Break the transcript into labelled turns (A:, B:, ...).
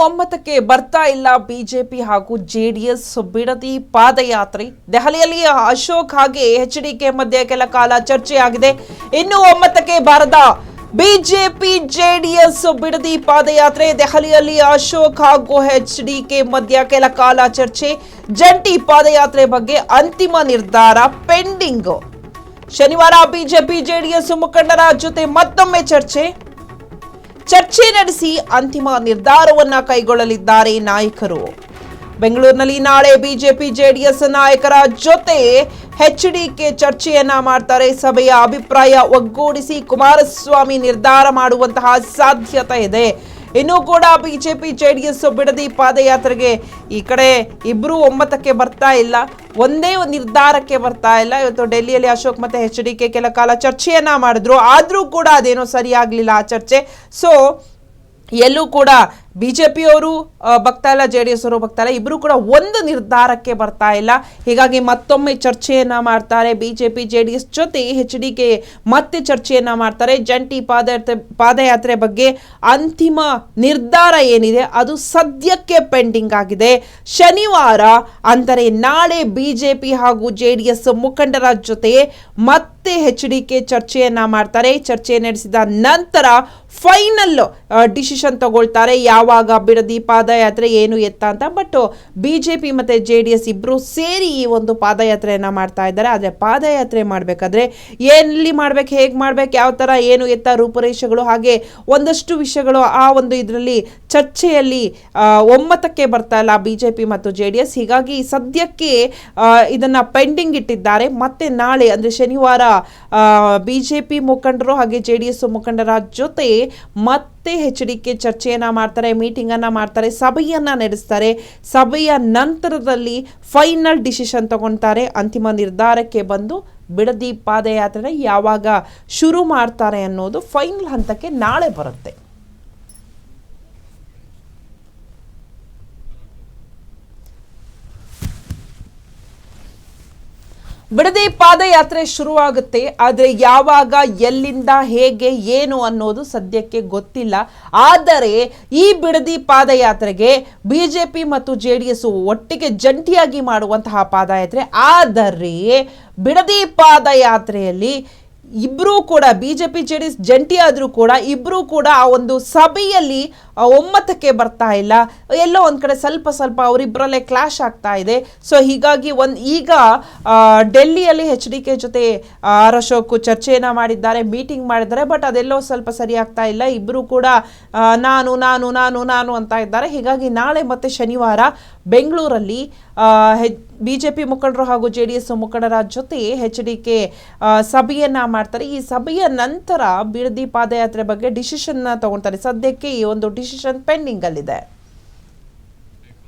A: ಒಮ್ಮತಕ್ಕೆ ಬರ್ತಾ ಇಲ್ಲ ಬಿಜೆಪಿ ಹಾಗೂ ಜೆಡಿಎಸ್ ಬಿಡದಿ ಪಾದಯಾತ್ರೆ. ದೆಹಲಿಯಲ್ಲಿ ಅಶೋಕ್ ಹಾಗೆ ಎಚ್ಡಿಕೆ ಮಧ್ಯೆ ಕೆಲ ಕಾಲ ಚರ್ಚೆಯಾಗಿದೆ. ಇನ್ನು ಒಮ್ಮತಕ್ಕೆ ಬಾರದ ಬಿಜೆಪಿ ಜೆಡಿಎಸ್ ಬಿಡದಿ ಪಾದಯಾತ್ರೆ. ದೆಹಲಿಯಲ್ಲಿ ಅಶೋಕ್ ಹಾಗೂ ಎಚ್ಡಿಕೆ ಮಧ್ಯೆ ಕೆಲ ಕಾಲ ಚರ್ಚೆ. ಜಂಟಿ ಪಾದಯಾತ್ರೆ ಬಗ್ಗೆ ಅಂತಿಮ ನಿರ್ಧಾರ ಪೆಂಡಿಂಗ್. ಶನಿವಾರ ಬಿಜೆಪಿ ಜೆಡಿಎಸ್ ಮುಖಂಡರ ಜೊತೆ ಮತ್ತೊಮ್ಮೆ ಚರ್ಚೆ ನಡೆಸಿ ಅಂತಿಮ ನಿರ್ಧಾರವನ್ನ ಕೈಗೊಳ್ಳಲಿದ್ದಾರೆ ನಾಯಕರು. ಬೆಂಗಳೂರಿನಲ್ಲಿ ನಾಳೆ ಬಿಜೆಪಿ ಜೆಡಿಎಸ್ ನಾಯಕರ ಜೊತೆ ಎಚ್ಡಿಕೆ ಚರ್ಚೆಯನ್ನ ಮಾಡ್ತಾರೆ. ಸಭೆಯ ಅಭಿಪ್ರಾಯ ಒಗ್ಗೂಡಿಸಿ ಕುಮಾರಸ್ವಾಮಿ ನಿರ್ಧಾರ ಮಾಡುವಂತಹ ಸಾಧ್ಯತೆ ಇದೆ. ಇನ್ನೂ ಕೂಡ ಬಿಜೆಪಿ ಜೆಡಿಎಸ್ ಬಿಡದಿ ಪಾದಯಾತ್ರೆಗೆ ಈ ಕಡೆ ಇಬ್ರು ಒಮ್ಮತಕ್ಕೆ ಬರ್ತಾ ಇಲ್ಲ, ಒಂದೇ ಒಂದು ನಿರ್ಧಾರಕ್ಕೆ ಬರ್ತಾ ಇಲ್ಲ. ಇವತ್ತು ಡೆಲ್ಲಿಯಲ್ಲಿ ಅಶೋಕ್ ಮತ್ತೆ ಎಚ್ಡಿಕೆ ಕೆಲ ಕಾಲ ಚರ್ಚೆಯನ್ನ ಮಾಡಿದ್ರು, ಆದ್ರೂ ಕೂಡ ಅದೇನೋ ಸರಿಯಾಗ್ಲಿಲ್ಲ ಆ ಚರ್ಚೆ. ಸೊ ಎಲ್ಲೂ ಕೂಡ ಬಿಜೆಪಿಯವರು ಬಗ್ತಾ ಇಲ್ಲ, ಜೆಡಿಎಸ್ ಅವರು ಬಗ್ತಾ ಇಲ್ಲ, ಇಬ್ರು ಕೂಡ ಒಂದು ನಿರ್ಧಾರಕ್ಕೆ ಬರ್ತಾ ಇಲ್ಲ. ಹೀಗಾಗಿ ಮತ್ತೊಮ್ಮೆ ಚರ್ಚೆಯನ್ನ ಮಾಡ್ತಾರೆ. ಬಿಜೆಪಿ ಜೆಡಿಎಸ್ ಜೊತೆ ಎಚ್ಡಿಕೆ ಮತ್ತೆ ಚರ್ಚೆಯನ್ನ ಮಾಡ್ತಾರೆ. ಜಂಟಿ ಪಾದಯಾತ್ರೆ ಬಗ್ಗೆ ಅಂತಿಮ ನಿರ್ಧಾರ ಏನಿದೆ ಅದು ಸದ್ಯಕ್ಕೆ ಪೆಂಡಿಂಗ್ ಆಗಿದೆ. ಶನಿವಾರ ಅಂದರೆ ನಾಳೆ ಬಿಜೆಪಿ ಹಾಗೂ ಜೆಡಿಎಸ್ ಮುಖಂಡರ ಜೊತೆ ಮತ್ತೆ ಎಚ್ಡಿಕೆ ಚರ್ಚೆಯನ್ನ ಮಾಡ್ತಾರೆ. ಚರ್ಚೆ ನಡೆಸಿದ ನಂತರ ಫೈನಲ್ ಡಿಸಿಷನ್ ತಗೊಳ್ತಾರೆ, ಯಾವಾಗ ಬಿಡದಿ ಪಾದಯಾತ್ರೆ ಏನು ಎತ್ತ ಅಂತ. ಬಟ್ ಬಿಜೆಪಿ ಮತ್ತೆ ಜೆಡಿಎಸ್ ಇಬ್ರು ಸೇರಿ ಈ ಒಂದು ಪಾದಯಾತ್ರೆಯನ್ನ ಮಾಡ್ತಾ ಇದ್ದಾರೆ. ಆದ್ರೆ ಪಾದಯಾತ್ರೆ ಮಾಡ್ಬೇಕಾದ್ರೆ ಎಲ್ಲಿ ಮಾಡ್ಬೇಕು, ಹೇಗೆ ಮಾಡ್ಬೇಕು, ಯಾವ ತರ ಏನು ಎತ್ತ ರೂಪುರೇಷೆಗಳು ಹಾಗೆ ಒಂದಷ್ಟು ವಿಷಯಗಳು ಆ ಒಂದು ಇದರಲ್ಲಿ ಚರ್ಚೆಯಲ್ಲಿ ಒಮ್ಮತಕ್ಕೆ ಬರ್ತಾ ಇಲ್ಲ ಬಿಜೆಪಿ ಮತ್ತು ಜೆಡಿಎಸ್. ಹೀಗಾಗಿ ಸದ್ಯಕ್ಕೆ ಇದನ್ನ ಪೆಂಡಿಂಗ್ ಇಟ್ಟಿದ್ದಾರೆ. ಮತ್ತೆ ನಾಳೆ ಅಂದ್ರೆ ಶನಿವಾರ ಬಿಜೆಪಿ ಮುಖಂಡರು ಹಾಗೆ ಜೆಡಿಎಸ್ ಮುಖಂಡರ ಜೊತೆ ಮತ್ತೆ ಎಚ್ಡಿಕೆ ಚರ್ಚೆಯನ್ನ ಮಾಡ್ತಾರೆ, ಮೀಟಿಂಗ್ ಅನ್ನ ಮಾಡ್ತಾರೆ, ಸಭೆಯನ್ನ ನಡೆಸ್ತಾರೆ. ಸಭೆಯ ನಂತರದಲ್ಲಿ ಫೈನಲ್ ಡಿಸಿಷನ್ ತಗೊಳ್ತಾರೆ. ಅಂತಿಮ ನಿರ್ಧಾರಕ್ಕೆ ಬಂದು ಬಿಡದಿ ಪಾದಯಾತ್ರೆ ಯಾವಾಗ ಶುರು ಮಾಡ್ತಾರೆ ಅನ್ನೋದು ಫೈನಲ್ ಹಂತಕ್ಕೆ ನಾಳೆ ಬರುತ್ತೆ. ಬಿಡದಿ ಪಾದಯಾತ್ರೆ ಶುರುವಾಗುತ್ತೆ, ಆದರೆ ಯಾವಾಗ, ಎಲ್ಲಿಂದ, ಹೇಗೆ, ಏನು ಅನ್ನೋದು ಸದ್ಯಕ್ಕೆ ಗೊತ್ತಿಲ್ಲ. ಆದರೆ ಈ ಬಿಡದಿ ಪಾದಯಾತ್ರೆಗೆ ಬಿಜೆಪಿ ಮತ್ತು ಜೆಡಿಎಸ್ ಒಟ್ಟಿಗೆ ಜಂಟಿಯಾಗಿ ಮಾಡುವಂತಹ ಪಾದಯಾತ್ರೆ. ಆದರೆ ಬಿಡದಿ ಪಾದಯಾತ್ರೆಯಲ್ಲಿ ಇಬ್ರು ಕೂಡ ಬಿಜೆಪಿ ಜೆಡಿಎಸ್ ಜಂಟಿ ಆದ್ರೂ ಕೂಡ ಇಬ್ರು ಕೂಡ ಆ ಒಂದು ಸಭೆಯಲ್ಲಿ ಒಮ್ಮತಕ್ಕೆ ಬರ್ತಾ ಇಲ್ಲ. ಎಲ್ಲೋ ಒಂದ್ ಕಡೆ ಸ್ವಲ್ಪ ಅವರಿಬ್ಬರಲ್ಲೇ ಕ್ಲಾಶ್ ಆಗ್ತಾ ಇದೆ. ಸೊ ಹೀಗಾಗಿ ಈಗ ಡೆಲ್ಲಿಯಲ್ಲಿ ಎಚ್ಡಿಕೆ ಜೊತೆ ಅಶೋಕ್ ಚರ್ಚೆಯನ್ನ ಮಾಡಿದ್ದಾರೆ, ಮೀಟಿಂಗ್ ಮಾಡಿದ್ದಾರೆ. ಬಟ್ ಅದೆಲ್ಲೋ ಸ್ವಲ್ಪ ಸರಿ ಆಗ್ತಾ ಇಲ್ಲ. ಇಬ್ರು ಕೂಡ ನಾನು ನಾನು ನಾನು ನಾನು ಅಂತ ಇದ್ದಾರೆ. ಹೀಗಾಗಿ ನಾಳೆ ಮತ್ತೆ ಶನಿವಾರ ಬೆಂಗಳೂರಲ್ಲಿ ಬಿಜೆಪಿ ಮುಖಂಡರು ಹಾಗೂ ಜೆಡಿಎಸ್ ಮುಖಂಡರ ಜೊತೆ ಎಚ್ಡಿಕೆ ಸಭೆಯನ್ನ ಮಾಡ್ತಾರೆ. ಈ ಸಭೆಯ ನಂತರ ಬಿಡದಿ ಪಾದಯಾತ್ರೆ ಬಗ್ಗೆ ಡಿಸಿಷನ್ ತಗೊಳ್ತಾರೆ. ಸದ್ಯಕ್ಕೆ ಈ ಒಂದು ಡಿಸಿಷನ್ ಪೆಂಡಿಂಗ್ ಅಲ್ಲಿದೆ.